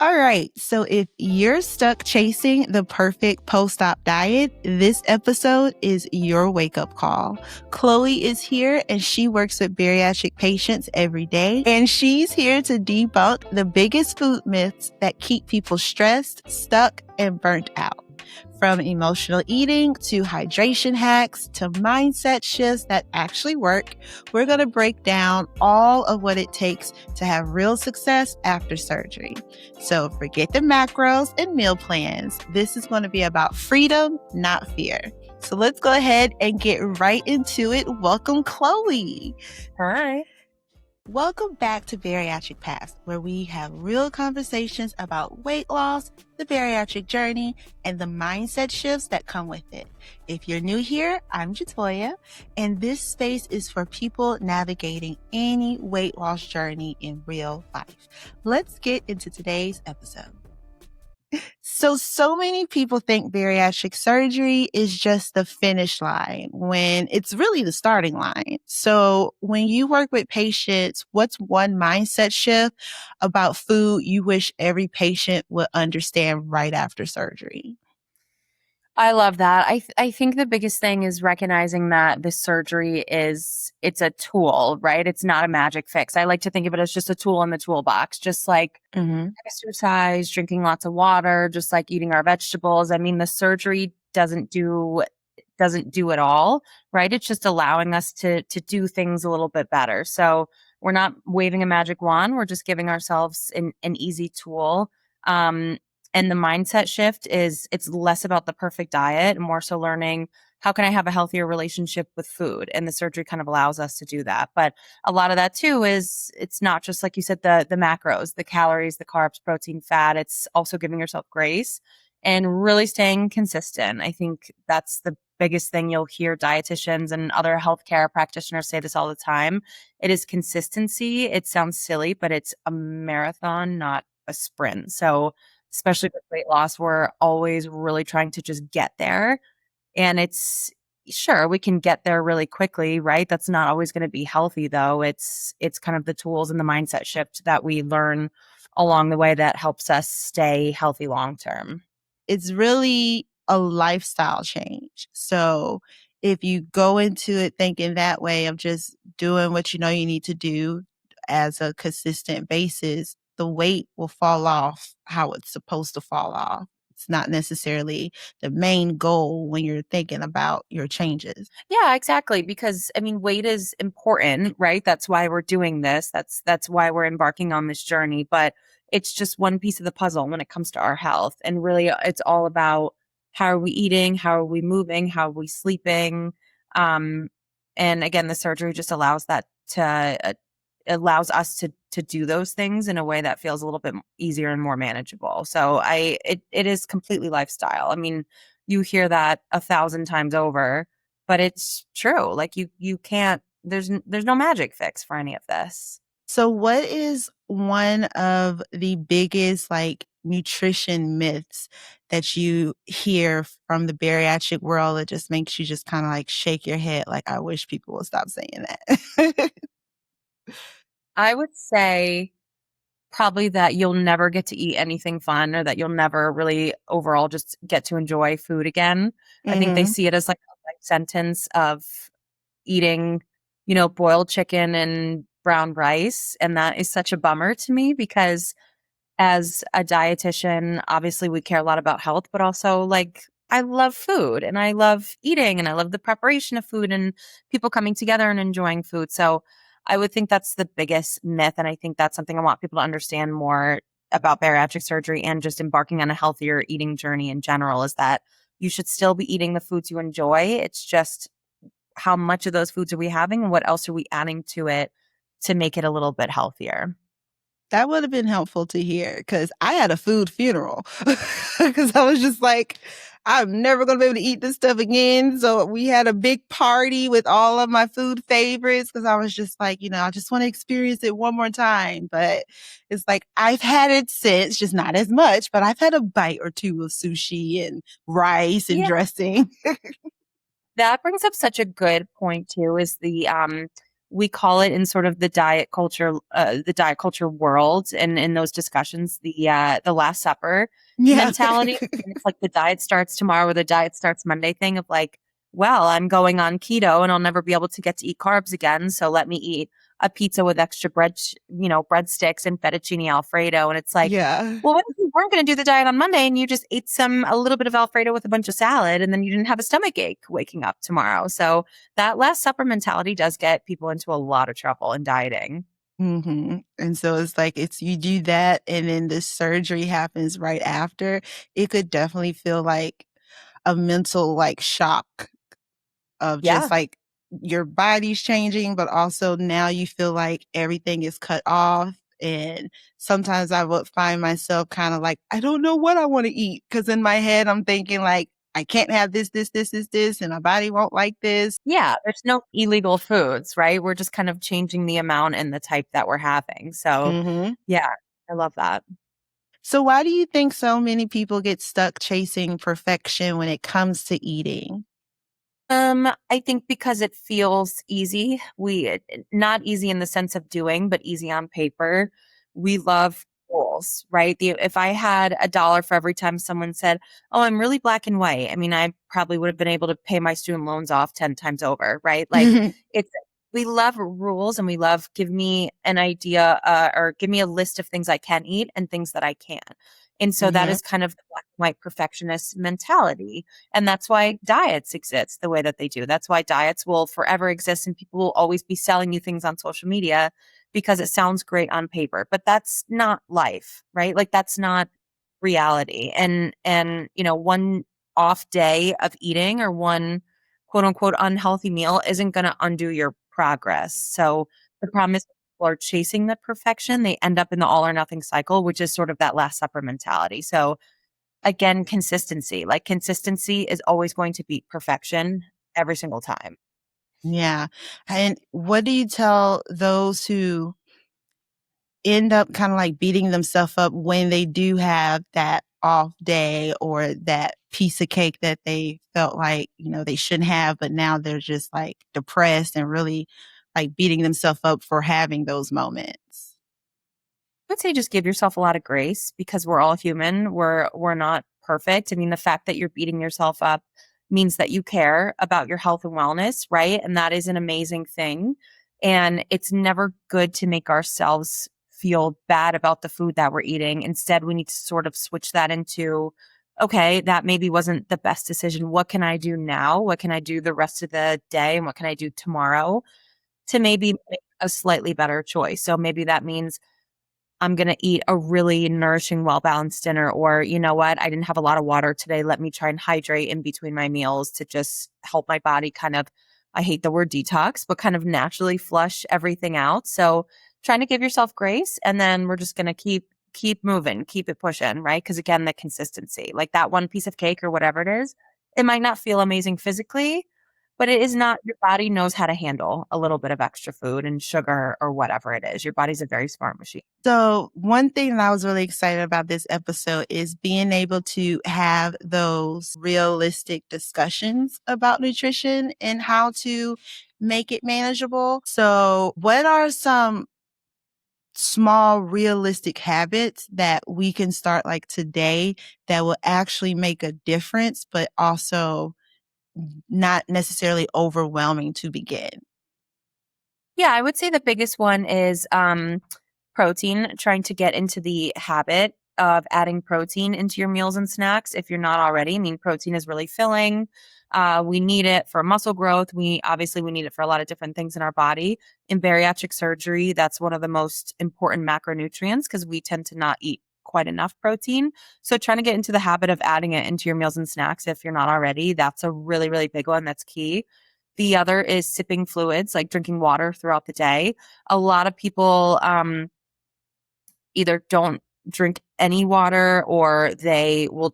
All right. So if you're stuck chasing the perfect post-op diet, this episode is your wake-up call. Chloe is here and she works with bariatric patients every day. And she's here to debunk the biggest food myths that keep people stressed, stuck, and burnt out. From emotional eating to hydration hacks to mindset shifts that actually work, we're going to break down all of what it takes to have real success after surgery. So forget the macros and meal plans. This is going to be about freedom, not fear. So let's go ahead and get right into it. Welcome, Chloe. Hi. Welcome back to Bariatric Path, where we have real conversations about weight loss, the bariatric journey, and the mindset shifts that come with it. If you're new here, I'm Jatoya, and this space is for people navigating any weight loss journey in real life. Let's get into today's episode. So many people think bariatric surgery is just the finish line when it's really the starting line. So when you work with patients, what's one mindset shift about food you wish every patient would understand right after surgery? I love that. I think the biggest thing is recognizing that the surgery it's a tool, right? It's not a magic fix. I like to think of it as just a tool in the toolbox, just like exercise, drinking lots of water, just like eating our vegetables. I mean, the surgery doesn't do it all, right? It's just allowing us to do things a little bit better. So we're not waving a magic wand. We're just giving ourselves an easy tool. And the mindset shift is it's less about the perfect diet and more so learning how can I have a healthier relationship with food? And the surgery kind of allows us to do that. But a lot of that too is it's not just like you said, the macros, the calories, the carbs, protein, fat. It's also giving yourself grace and really staying consistent. I think that's the biggest thing. You'll hear dietitians and other healthcare practitioners say this all the time. It is consistency. It sounds silly, but it's a marathon, not a sprint. So especially with weight loss, we're always really trying to just get there. And it's sure we can get there really quickly, right? That's not always going to be healthy though. It's kind of the tools and the mindset shift that we learn along the way that helps us stay healthy long term. It's really a lifestyle change. So if you go into it thinking that way of just doing what you know you need to do as a consistent basis, the weight will fall off how it's supposed to fall off. It's not necessarily the main goal when you're thinking about your changes. Yeah, exactly. Because I mean, weight is important, right? That's why we're doing this. That's why we're embarking on this journey. But it's just one piece of the puzzle when it comes to our health. And really, it's all about how are we eating, how are we moving, how are we sleeping. Um, and again, the surgery just allows that to allows us to do those things in a way that feels a little bit easier and more manageable. So it is completely lifestyle. I mean, you hear that 1,000 times over, but it's true. Like you can't there's no magic fix for any of this. So what is one of the biggest nutrition myths that you hear from the bariatric world that just makes you just kind of like shake your head like I wish people would stop saying that? I would say probably that you'll never get to eat anything fun or that you'll never really overall just get to enjoy food again. I think they Mhm. see it as like a life sentence of eating, boiled chicken and brown rice. And that is such a bummer to me because as a dietitian, obviously we care a lot about health, but also like I love food and I love eating and I love the preparation of food and people coming together and enjoying food. So I would think that's the biggest myth. And I think that's something I want people to understand more about bariatric surgery and just embarking on a healthier eating journey in general is that you should still be eating the foods you enjoy. It's just how much of those foods are we having and what else are we adding to it to make it a little bit healthier. That would have been helpful to hear because I had a food funeral because I was just like, I'm never going to be able to eat this stuff again. So we had a big party with all of my food favorites because I was just like, I just want to experience it one more time. But it's like I've had it since, just not as much, but I've had a bite or two of sushi and rice and Yeah. dressing. That brings up such a good point too, is the we call it in sort of the diet culture world, and in those discussions, the Last Supper Yeah. mentality. And it's like the diet starts tomorrow or the diet starts Monday thing of like, well, I'm going on keto and I'll never be able to get to eat carbs again. So let me eat a pizza with extra breadsticks and fettuccine Alfredo. And it's like, Yeah. well, what if you weren't going to do the diet on Monday and you just ate a little bit of Alfredo with a bunch of salad and then you didn't have a stomach ache waking up tomorrow? So that Last Supper mentality does get people into a lot of trouble in dieting. And so it's like it's you do that and then the surgery happens right after. It could definitely feel like a mental like shock of just Yeah. like your body's changing, but also now you feel like everything is cut off. And sometimes I would find myself kind of like, I don't know what I want to eat. Cause in my head, I'm thinking like, I can't have this, and my body won't like this. Yeah. There's no illegal foods, right? We're just kind of changing the amount and the type that we're having. So, hmm yeah, I love that. So why do you think so many people get stuck chasing perfection when it comes to eating? I think because it feels easy. Not easy in the sense of doing, but easy on paper. We love rules, right? If I had $1 for every time someone said, "Oh, I'm really black and white," I mean, I probably would have been able to pay my student loans off 10 times over, right? Like it's we love rules and we love give me an idea or give me a list of things I can eat and things that I can't. And so that hmm is kind of the black and white perfectionist mentality, and that's why diets exist the way that they do. That's why diets will forever exist and people will always be selling you things on social media because it sounds great on paper. But that's not life, right? Like that's not reality. And one off day of eating or one quote unquote unhealthy meal isn't going to undo your progress. So the problem is people are chasing the perfection. They end up in the all or nothing cycle, which is sort of that Last Supper mentality. So again, consistency. Like consistency is always going to beat perfection every single time. Yeah. And what do you tell those who end up kind of like beating themselves up when they do have that off day or that piece of cake that they felt like, they shouldn't have, but now they're just like depressed and really like beating themselves up for having those moments? I would say just give yourself a lot of grace because we're all human. We're not perfect. I mean, the fact that you're beating yourself up means that you care about your health and wellness, right? And that is an amazing thing. And it's never good to make ourselves feel bad about the food that we're eating. Instead, we need to sort of switch that into, okay, that maybe wasn't the best decision. What can I do now? What can I do the rest of the day? And what can I do tomorrow to maybe make a slightly better choice? So maybe that means I'm going to eat a really nourishing, well balanced dinner. Or, you know what? I didn't have a lot of water today. Let me try and hydrate in between my meals to just help my body kind of, I hate the word detox, but kind of naturally flush everything out. So trying to give yourself grace. And then we're just going to keep moving, keep it pushing, right? Because again, the consistency, like that one piece of cake or whatever it is, it might not feel amazing physically, but it is not, your body knows how to handle a little bit of extra food and sugar or whatever it is. Your body's a very smart machine. So, one thing that I was really excited about this episode is being able to have those realistic discussions about nutrition and how to make it manageable. So, what are some small realistic habits that we can start like today that will actually make a difference, but also not necessarily overwhelming to begin? Yeah, I would say the biggest one is protein, trying to get into the habit of adding protein into your meals and snacks if you're not already. I mean, protein is really filling. We need it for muscle growth. We need it for a lot of different things in our body. In bariatric surgery, that's one of the most important macronutrients because we tend to not eat quite enough protein. So trying to get into the habit of adding it into your meals and snacks if you're not already, that's a really, really big one. That's key. The other is sipping fluids, like drinking water throughout the day. A lot of people either don't drink any water or they'll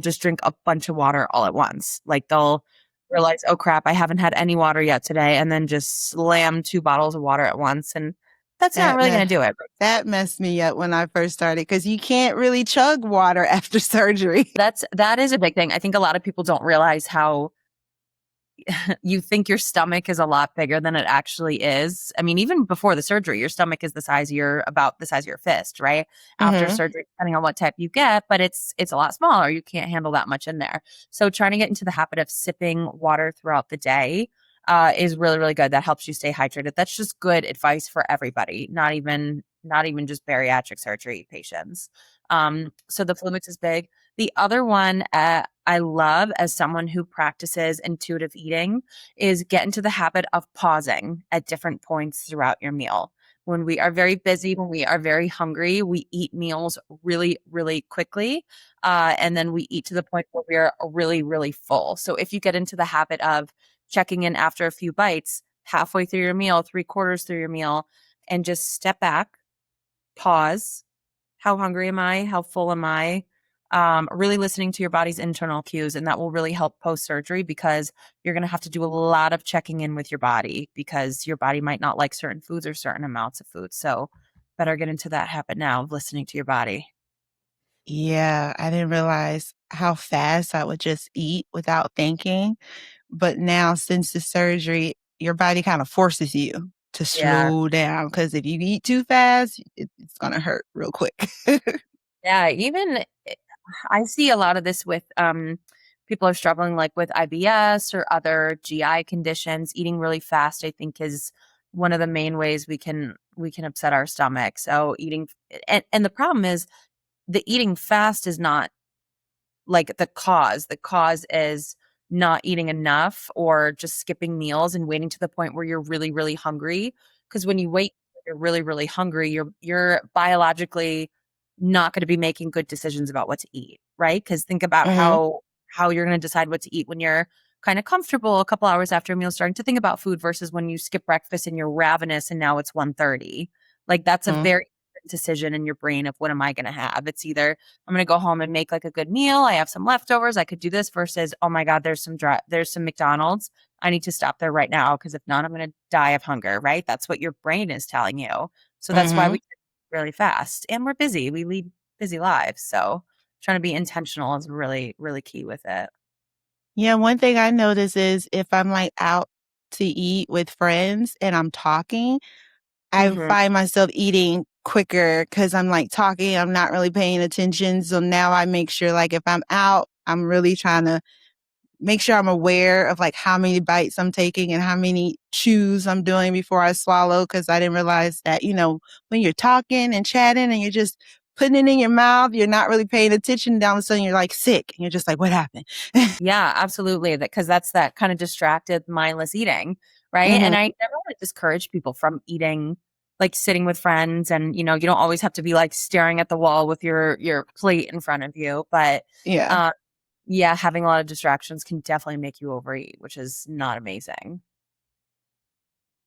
just drink a bunch of water all at once. Like they'll realize, oh crap, I haven't had any water yet today, and then just slam 2 bottles of water at once. And that's not That really me going to do it. that messed me up when I first started because you can't really chug water after surgery. That is a big thing. I think a lot of people don't realize how you think your stomach is a lot bigger than it actually is. I mean, even before the surgery, your stomach is about the size of your fist, right? After Mm-hmm. surgery, depending on what type you get, but it's a lot smaller. You can't handle that much in there. So trying to get into the habit of sipping water throughout the day is really, really good. That helps you stay hydrated. That's just good advice for everybody, not even just bariatric surgery patients. So the fluid mix is big. The other one I love as someone who practices intuitive eating is get into the habit of pausing at different points throughout your meal. When we are very busy, when we are very hungry, we eat meals really, really quickly. And then we eat to the point where we are really, really full. So if you get into the habit of checking in after a few bites, halfway through your meal, three-quarters through your meal, and just step back, pause. How hungry am I? How full am I? Really listening to your body's internal cues. And that will really help post surgery because you're going to have to do a lot of checking in with your body because your body might not like certain foods or certain amounts of food. So better get into that habit now of listening to your body. Yeah, I didn't realize how fast I would just eat without thinking. But now, since the surgery, your body kind of forces you to Yeah. slow down because if you eat too fast, it's going to hurt real quick. Yeah. Even I see a lot of this with people are struggling like with IBS or other GI conditions. Eating really fast, I think, is one of the main ways we can upset our stomach. So eating and the problem is the eating fast is not like the cause. The cause is not eating enough or just skipping meals and waiting to the point where you're really, really hungry. Because when you wait, you're really, really hungry, you're biologically not going to be making good decisions about what to eat, right? Because think about Hmm. how you're going to decide what to eat when you're kind of comfortable a couple hours after a meal starting to think about food versus when you skip breakfast and you're ravenous and now it's 1:30. Like that's a very different decision in your brain of what am I going to have? It's either I'm going to go home and make like a good meal. I have some leftovers. I could do this versus, oh my God, there's some McDonald's. I need to stop there right now because if not, I'm going to die of hunger, right? That's what your brain is telling you. So that's why we Hmm. eat really fast and we're busy. We lead busy lives. So trying to be intentional is really, really key with it. Yeah, one thing I notice is if I'm like out to eat with friends and I'm talking, I Hmm. find myself eating quicker because I'm like talking, I'm not really paying attention. So now I make sure like if I'm out, I'm really trying to make sure I'm aware of like how many bites I'm taking and how many chews I'm doing before I swallow. Cause I didn't realize that, when you're talking and chatting and you're just putting it in your mouth, you're not really paying attention. Down of a sudden you're like sick and you're just like, what happened? Yeah, absolutely. That because that's that kind of distracted, mindless eating, right? Hmm. And I never want to discourage people from eating, like sitting with friends, and you don't always have to be like staring at the wall with your plate in front of you. But Yeah. uh, yeah, having a lot of distractions can definitely make you overeat, which is not amazing.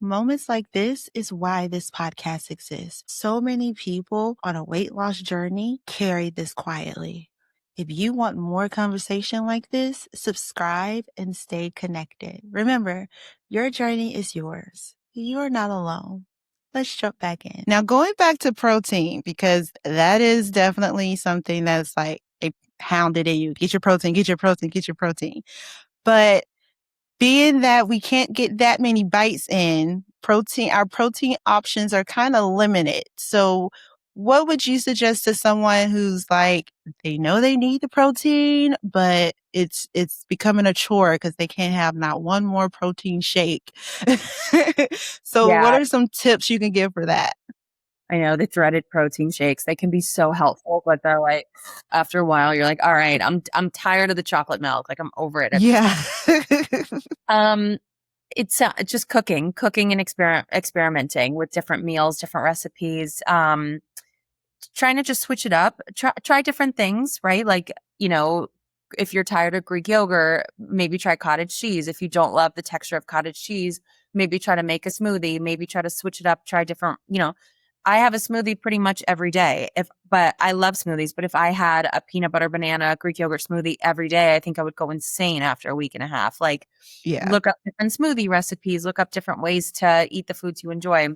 Moments like this is why this podcast exists. So many people on a weight loss journey carry this quietly. If you want more conversation like this, subscribe and stay connected. Remember, your journey is yours. You're not alone. Let's jump back in. Now, going back to protein, because that is definitely something that's like a pounded in you. Get your protein, get your protein, get your protein. But being that we can't get that many bites in, our protein options are kind of limited. So what would you suggest to someone who's like, they know they need the protein, but it's becoming a chore because they can't have not one more protein shake. So what Yeah, are some tips you can give for that? I know the dreaded protein shakes. They can be so helpful, but they're like after a while, you're like, all right, I'm tired of the chocolate milk. Like I'm over it at this Yeah. point. Um, it's just cooking and experimenting with different meals, different recipes. Trying to just switch it up. Try different things, right? Like, if you're tired of Greek yogurt, maybe try cottage cheese. If you don't love the texture of cottage cheese, maybe try to make a smoothie, maybe try to switch it up, try different. I have a smoothie pretty much every day. But I love smoothies, but if I had a peanut butter banana Greek yogurt smoothie every day, I think I would go insane after a week and a half. Like Yeah. look up different smoothie recipes, look up different ways to eat the foods you enjoy.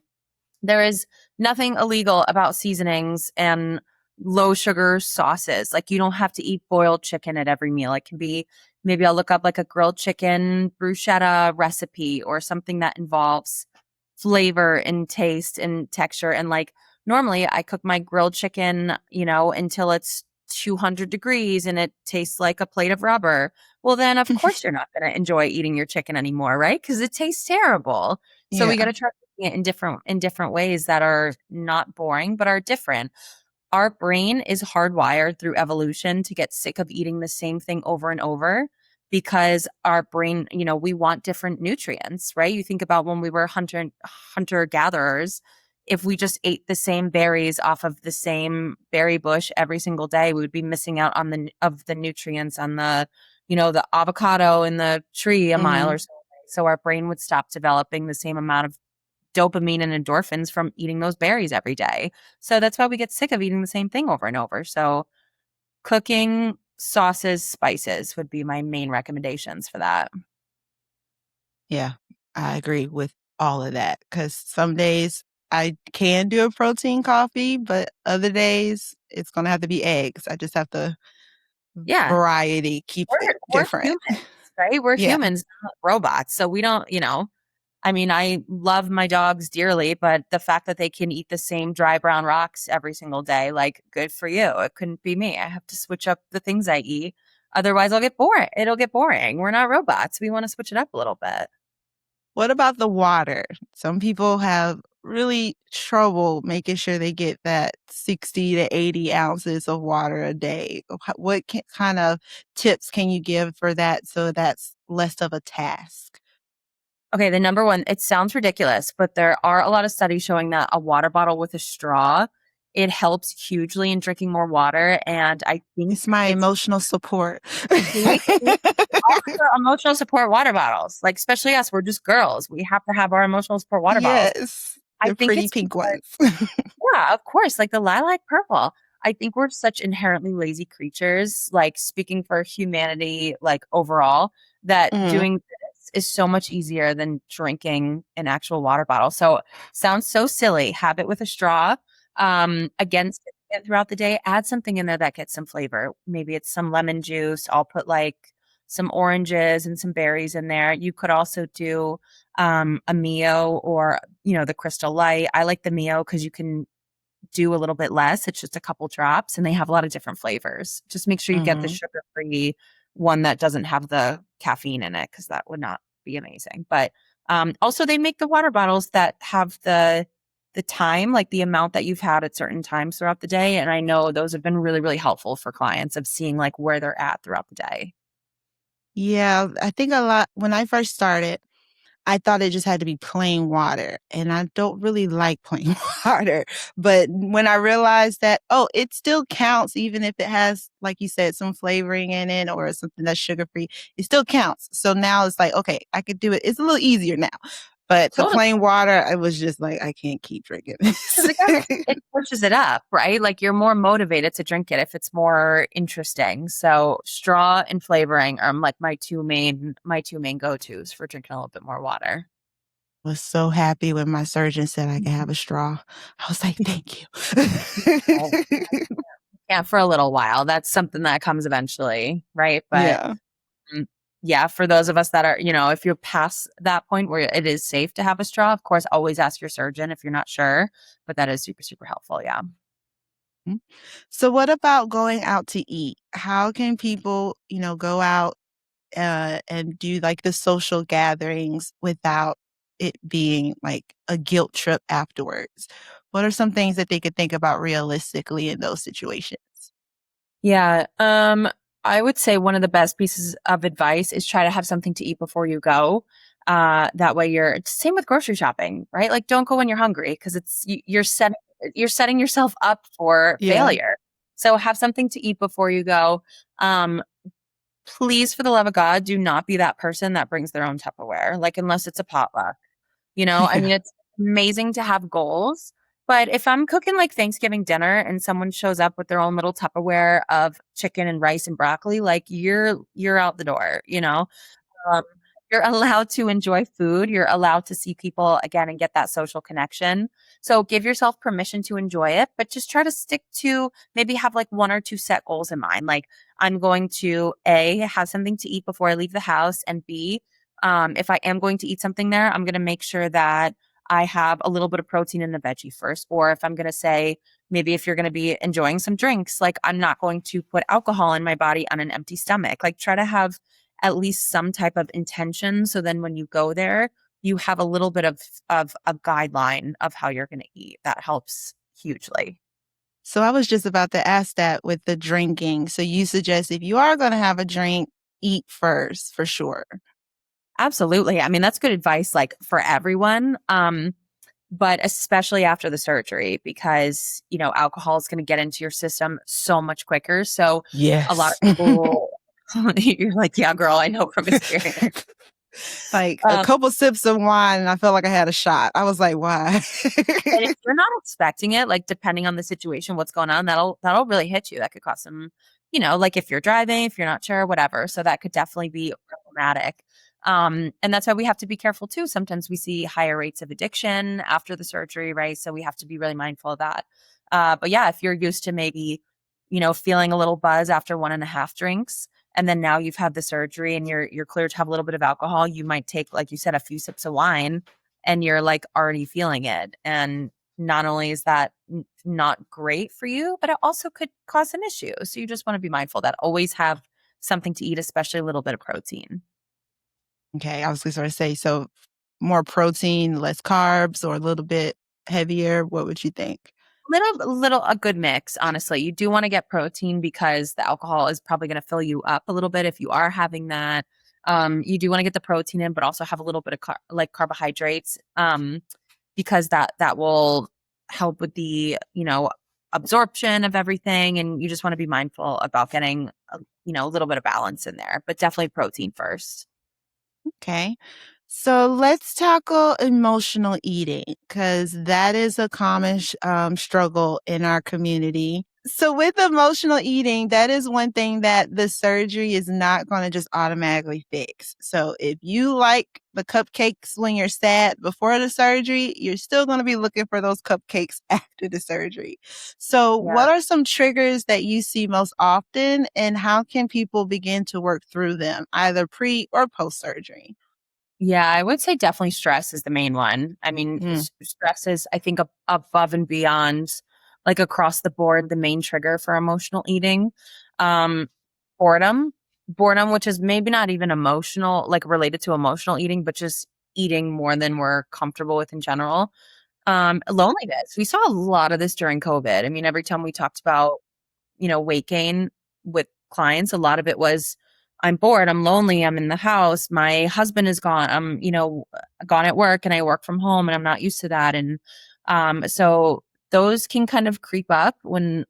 There is nothing illegal about seasonings and low sugar sauces. Like you don't have to eat boiled chicken at every meal. It can be maybe I'll look up like a grilled chicken bruschetta recipe or something that involves flavor and taste and texture. And like normally I cook my grilled chicken, until it's 200 degrees and it tastes like a plate of rubber. Well, then of course you're not going to enjoy eating your chicken anymore, right? Because it tastes terrible. So we got Yeah. to try cooking it in different ways that are not boring but are different. Our brain is hardwired through evolution to get sick of eating the same thing over and over because our brain, we want different nutrients, right? You think about when we were hunter gatherers, if we just ate the same berries off of the same berry bush every single day, we would be missing out on the nutrients on the avocado in the tree a mile Hmm. or so away. So our brain would stop developing the same amount of dopamine and endorphins from eating those berries every day. So that's why we get sick of eating the same thing over and over. So cooking, sauces, spices would be my main recommendations for that. Yeah, I agree with all of that because some days I can do a protein coffee, but other days it's going to have to be eggs. I just have to Yeah. variety, keep it We're different. humans, right? We're Yeah. humans, not robots. So we don't, I mean, I love my dogs dearly, but the fact that they can eat the same dry brown rocks every single day, like, good for you. It couldn't be me. I have to switch up the things I eat. Otherwise, I'll get bored. It'll get boring. We're not robots. We want to switch it up a little bit. What about the water? Some people have really trouble making sure they get that 60 to 80 ounces of water a day. What kind of tips can you give for that so that's less of a task? Okay, the number one, it sounds ridiculous, but there are a lot of studies showing that a water bottle with a straw, it helps hugely in drinking more water. And I think It's my it's emotional support. see, offer emotional support water bottles. Like, especially us, we're just girls. We have to have our emotional support water bottles. Yes, I the think pretty it's pink because, ones. yeah, of course, like the lilac purple. I think we're such inherently lazy creatures, like speaking for humanity, like overall, that Mhm, doing this is so much easier than drinking an actual water bottle. So sounds so silly. Have it with a straw. Against it throughout the day, add something in there that gets some flavor. Maybe it's some lemon juice. I'll put like some oranges and some berries in there. You could also do a Mio or the Crystal Light. I like the Mio because you can do a little bit less. It's just a couple drops and they have a lot of different flavors. Just make sure you get the mhm. sugar-free one that doesn't have the caffeine in it because that would not be amazing. But also they make the water bottles that have the time, like the amount that you've had at certain times throughout the day. And I know those have been really, really helpful for clients of seeing like where they're at throughout the day. Yeah, I think a lot when I first started, I thought it just had to be plain water, and I don't really like plain water, but when I realized that, oh, it still counts even if it has, like you said, some flavoring in it or something that's sugar-free, it still counts. So now it's like, okay, I could do it. It's a little easier now. But the Totally. plain water, I was just like, I can't keep drinking this. Because again, it pushes it up, right? Like you're more motivated to drink it if it's more interesting. So straw and flavoring are like my two main go-tos for drinking a little bit more water. Was so happy when my surgeon said I could have a straw. I was like, "Thank Oh, you." yeah, for a little while. That's something that comes eventually, right? But Yeah. mm, yeah, for those of us that are, if you're past that point where it is safe to have a straw, of course, always ask your surgeon if you're not sure. But that is super, super helpful. Yeah. Mm. So what about going out to eat? How can people, go out, and do, like, the social gatherings without it being, like, a guilt trip afterwards? What are some things that they could think about realistically in those situations? Yeah. I would say one of the best pieces of advice is try to have something to eat before you go. That way you're same with grocery shopping, right? Like don't go when you're hungry because you're setting yourself up for Yeah. failure. So have something to eat before you go. Um, please, for the love of God, do not be that person that brings their own Tupperware, like unless it's a potluck. I Yeah. mean, it's amazing to have goals, but if I'm cooking like Thanksgiving dinner and someone shows up with their own little Tupperware of chicken and rice and broccoli, like you're out the door. Um, You're allowed to enjoy food. You're allowed to see people again and get that social connection. So give yourself permission to enjoy it, but just try to stick to maybe have like one or two set goals in mind. Like I'm going to A, have something to eat before I leave the house, and B, if I am going to eat something there, I'm going to make sure that I have a little bit of protein in the veggie first. Or if I'm going to say, maybe if you're going to be enjoying some drinks, like I'm not going to put alcohol in my body on an empty stomach. Like try to have at least some type of intention. So then when you go there, you have a little bit of a guideline of how you're going to eat. That helps hugely. So I was just about to ask that with the drinking. So you suggest if you are going to have a drink, eat first for sure. Absolutely. I mean, that's good advice like for everyone. But especially after the surgery because, alcohol is going to get into your system so much quicker. So a lot of Yes. people you're like, yeah, girl, I know from experience. Like a Um, couple sips of wine and I felt like I had a shot. I was like, why? And if you're not expecting it, like depending on the situation, what's going on, that'll really hit you. That could cause some, like if you're driving, if you're not sure, whatever. So that could definitely be problematic. And that's why we have to be careful too. Sometimes we see higher rates of addiction after the surgery, right? So we have to be really mindful of that. But yeah, if you're used to maybe, feeling a little buzz after 1.5 drinks, and then now you've had the surgery and you're clear to have a little bit of alcohol, you might take, like you said, a few sips of wine and you're like already feeling it. And not only is that not great for you, but it also could cause an issue. So you just want to be mindful that always have something to eat, especially a little bit of protein. Okay, I was going to say, so more protein, less carbs, or a little bit heavier. What would you think? A good mix, honestly. You do want to get protein because the alcohol is probably going to fill you up a little bit if you are having that. You do want to get the protein in, but also have a little bit of like carbohydrates. Because that will help with the absorption of everything, and you just want to be mindful about getting a little bit of balance in there, but definitely protein first. Okay. So let's tackle emotional eating because that is a common struggle in our community. So, with emotional eating, that is one thing that the surgery is not going to just automatically fix. So, if you like the cupcakes when you're sad before the surgery, you're still going to be looking for those cupcakes after the surgery. So, Yeah. what are some triggers that you see most often, and how can people begin to work through them, either pre or post surgery? Yeah, I would say definitely stress is the main one. I mean, Mm. stress is, I think, above and beyond, like across the board, the main trigger for emotional eating. Um, boredom, boredom, which is maybe not even emotional, like related to emotional eating, but just eating more than we're comfortable with in general. Loneliness. We saw a lot of this during COVID. I mean, every time we talked about weight gain with clients, a lot of it was, I'm bored, I'm lonely, I'm in the house, my husband is gone, I'm, gone at work and I work from home and I'm not used to that. And so those can kind of creep up when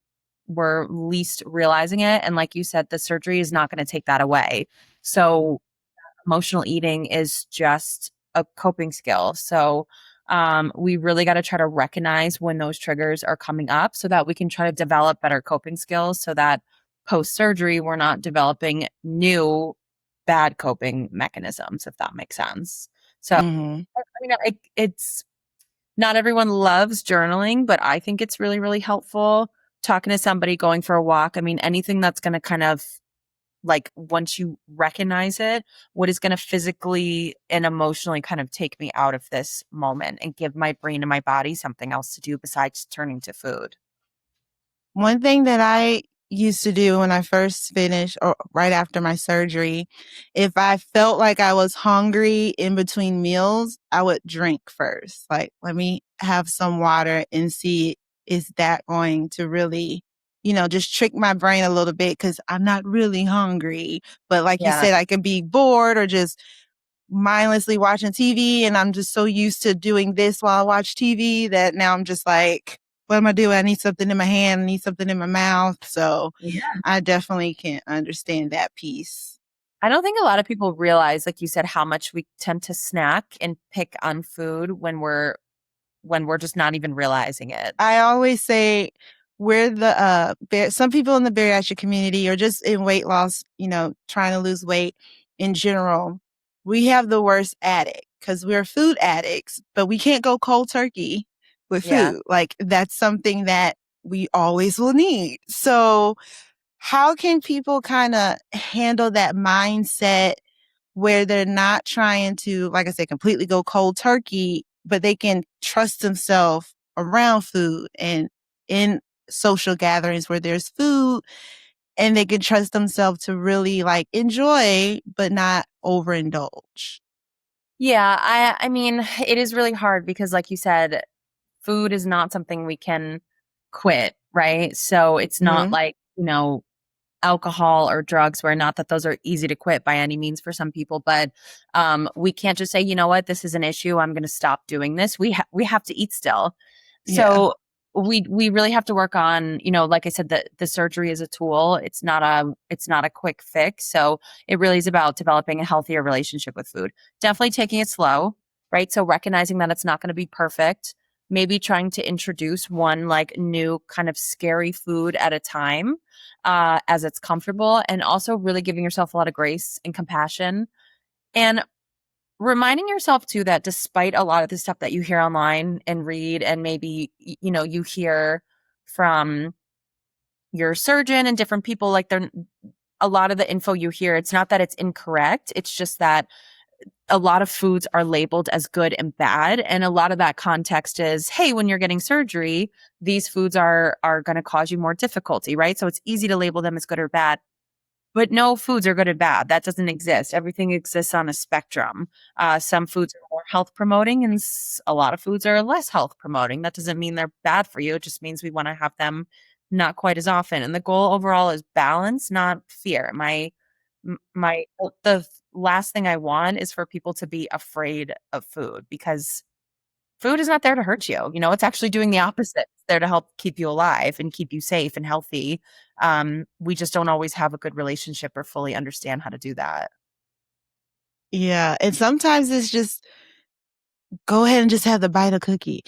we're least realizing it. And like you said, the surgery is not going to take that away. So emotional eating is just a coping skill. So we really got to try to recognize when those triggers are coming up so that we can try to develop better coping skills so that post surgery, we're not developing new bad coping mechanisms, if that makes sense. So, Mhm. it's not everyone loves journaling, but I think it's really, really helpful talking to somebody, going for a walk. I mean, anything that's going to kind of like once you recognize it, what is going to physically and emotionally kind of take me out of this moment and give my brain and my body something else to do besides turning to food. One thing that I used to do when I first finished or right after my surgery, if I felt like I was hungry in between meals, I would drink first. Like, let me have some water and see, is that going to really, just trick my brain a little bit because I'm not really hungry. But like you Yeah. said, I can be bored or just mindlessly watching TV, and I'm just so used to doing this while I watch TV that now I'm just like, what am I doing? I need something in my hand, I need something in my mouth. So Yeah. I definitely can understand that piece. I don't think a lot of people realize, like you said, how much we tend to snack and pick on food when we're just not even realizing it. I always say we're the some people in the bariatric community or just in weight loss, trying to lose weight in general. we have the worst addict because we're food addicts, but we can't go cold turkey with Yeah. food. Like that's something that we always will need. So how can people kind of handle that mindset where they're not trying to, like I said, completely go cold turkey, but they can trust themselves around food and in social gatherings where there's food, and they can trust themselves to really like enjoy, but not overindulge? Yeah, I mean, it is really hard because like you said, food is not something we can quit, right? So it's not Mm-hmm. like, alcohol or drugs, where not that those are easy to quit by any means for some people, but we can't just say, you know what, this is an issue, I'm going to stop doing this. We have to eat still. Yeah. So we really have to work on, like I said, the surgery is a tool. It's not a quick fix. So it really is about developing a healthier relationship with food. Definitely taking it slow, right? So recognizing that it's not going to be perfect. Maybe trying to introduce one like new kind of scary food at a time, as it's comfortable, and also really giving yourself a lot of grace and compassion, and reminding yourself too that despite a lot of the stuff that you hear online and read, and maybe you hear from your surgeon and different people, like they're a lot of the info you hear, it's not that it's incorrect, it's just that a lot of foods are labeled as good and bad, and a lot of that context is, hey, when you're getting surgery, these foods are going to cause you more difficulty, right? So it's easy to label them as good or bad. But no foods are good or bad. That doesn't exist. Everything exists on a spectrum. Some foods are more health promoting, and a lot of foods are less health promoting. That doesn't mean they're bad for you. It just means we want to have them not quite as often. And the goal overall is balance, not fear. The last thing I want is for people to be afraid of food, because food is not there to hurt you. It's actually doing the opposite. It's there to help keep you alive and keep you safe and healthy. We just don't always have a good relationship or fully understand how to do that. Yeah. And sometimes it's just go ahead and just have the bite of cookie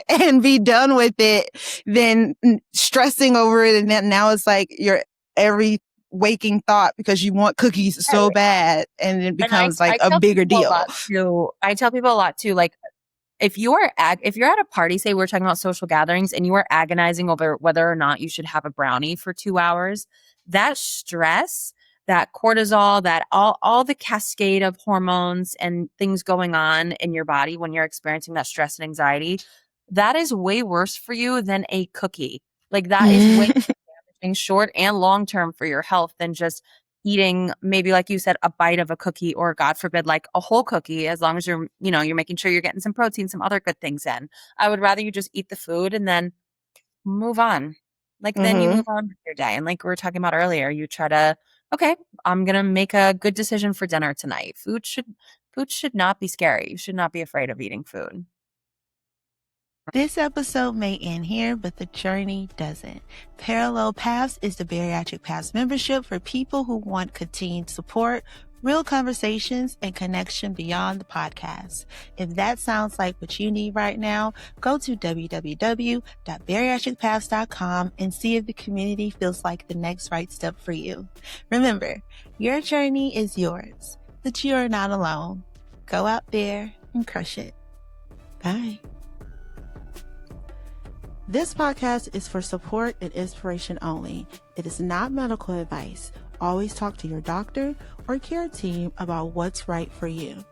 and be done with it than stressing over it. And then now it's like your every waking thought because you want cookies so Right. bad. And it And I, becomes like I a tell bigger people a deal. lot too. I tell people a lot too, like, if you're at a party, say we're talking about social gatherings, and you are agonizing over whether or not you should have a brownie for 2 hours, that stress, that cortisol, that all the cascade of hormones and things going on in your body when you're experiencing that stress and anxiety, that is way worse for you than a cookie. Like that is way damaging short and long term for your health than just eating, maybe like you said, a bite of a cookie, or God forbid, like a whole cookie, as long as you're making sure you're getting some protein, some other good things in. I would rather you just eat the food and then move on. Like then you Mm-hmm. move on with your day. And like we were talking about earlier, you try to, okay, I'm going to make a good decision for dinner tonight. Food should not be scary. You should not be afraid of eating food. This episode may end here, but the journey doesn't. Parallel Paths is the Bariatric Paths membership for people who want continued support, real conversations, and connection beyond the podcast. If that sounds like what you need right now, go to www.bariatricpaths.com and see if the community feels like the next right step for you. Remember, your journey is yours, but you are not alone. Go out there and crush it. Bye. This podcast is for support and inspiration only. It is not medical advice. Always talk to your doctor or care team about what's right for you.